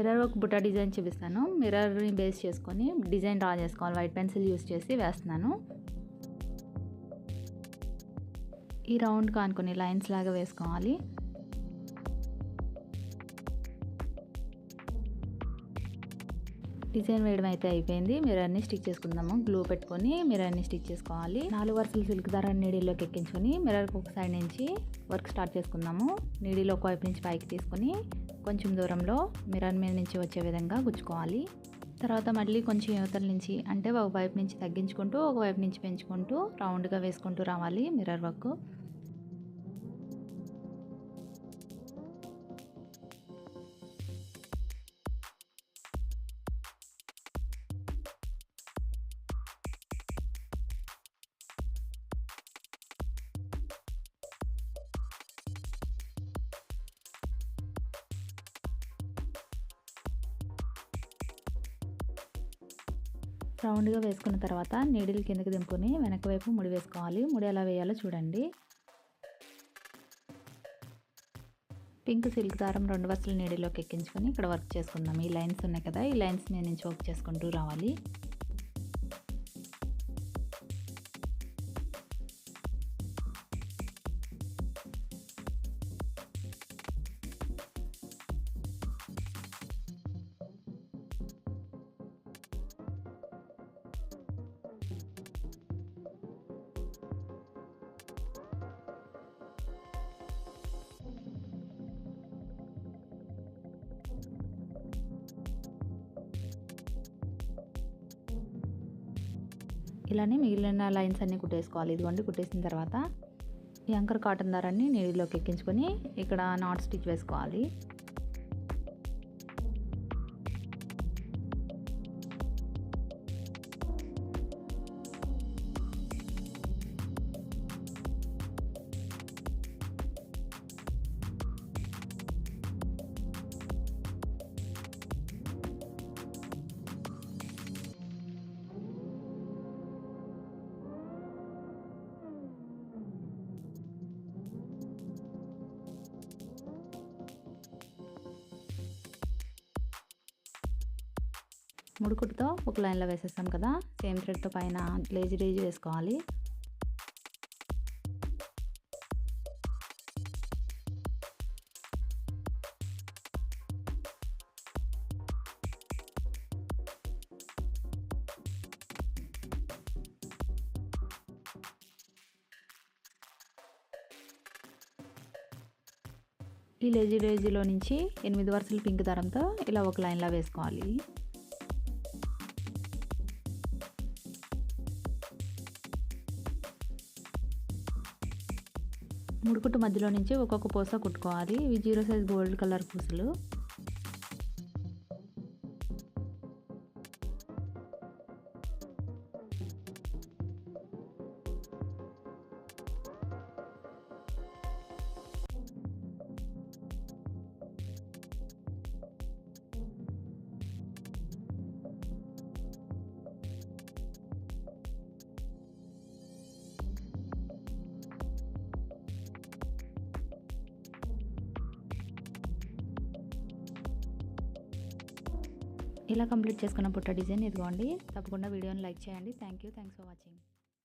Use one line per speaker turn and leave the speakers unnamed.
Mirror work బుట్ట design చూపిస్తాను. మిర్రర్ని base చేసుకొని డిజైన్ డ్రా చేసుకోవాలి. వైట్ పెన్సిల్ యూస్ చేసి వేస్తున్నాను. ఈ రౌండ్ కానుకొని లైన్స్ లాగా వేసుకోవాలి. డిజైన్ వేయడం అయితే అయిపోయింది. మిర్రర్ని స్టిక్ చేసుకుందాము. గ్లూ పెట్టుకొని మిర్రర్ని స్టిక్ చేసుకోవాలి. 4 వరుసలు సిల్క్ దారాన్ని నీడిలోకి ఎక్కించుకొని మిర్రర్కి ఒక సైడ్ నుంచి వర్క్ స్టార్ట్ చేసుకుందాము. నీడిలో ఒక వైపు నుంచి పైకి తీసుకొని కొంచెం దూరంలో మిర్రర్ మీద నుంచి వచ్చే విధంగా గుచ్చుకోవాలి. తర్వాత మళ్ళీ కొంచెం యువతల నుంచి అంటే ఒక వైపు నుంచి తగ్గించుకుంటూ ఒక వైపు నుంచి పెంచుకుంటూ రౌండ్గా వేసుకుంటూ రావాలి మిర్రర్ వర్క్. రౌండ్గా వేసుకున్న తర్వాత నీడిల్ కిందకి దింపుకొని వెనక వైపు ముడి వేసుకోవాలి. ముడి ఎలా వేయాలో చూడండి. పింక్ సిల్క్ దారం 2 వరుసల నీడిలోకి ఎక్కించుకొని ఇక్కడ వర్క్ చేసుకుందాం. ఈ లైన్స్ ఉన్నాయి కదా, ఈ లైన్స్ మీద నుంచి వర్క్ చేసుకుంటూ రావాలి. ఇలానే మిగిలిన లైన్స్ అన్నీ కుట్టేసుకోవాలి. ఇదిగోండి కుట్టేసిన తర్వాత ఈ యాంకర్ కాటన్ దారాన్ని నీడిలోకి ఎక్కించుకొని ఇక్కడ నాట్ స్టిచ్ వేసుకోవాలి. ముడుకుట్టుతో ఒక లైన్లో వేసేస్తాం కదా, సేమ్ థ్రెడ్తో పైన లేజీ వేసుకోవాలి. ఈ లేజీలో నుంచి 8 వరుసలు పింక్ దారంతో ఇలా ఒక లైన్లో వేసుకోవాలి. ముడుకుట్టు మధ్యలో నుంచి ఒక్కొక్క పూస కుట్టుకోవాలి. ఇవి 0 సైజ్ గోల్డ్ కలర్ పూసలు. ఇలా కంప్లీట్ చేసుకున్న బుట్ట డిజైన్ ఇదిగోండి. తప్పకుండా వీడియోని లైక్ చేయండి. Thanks for watching.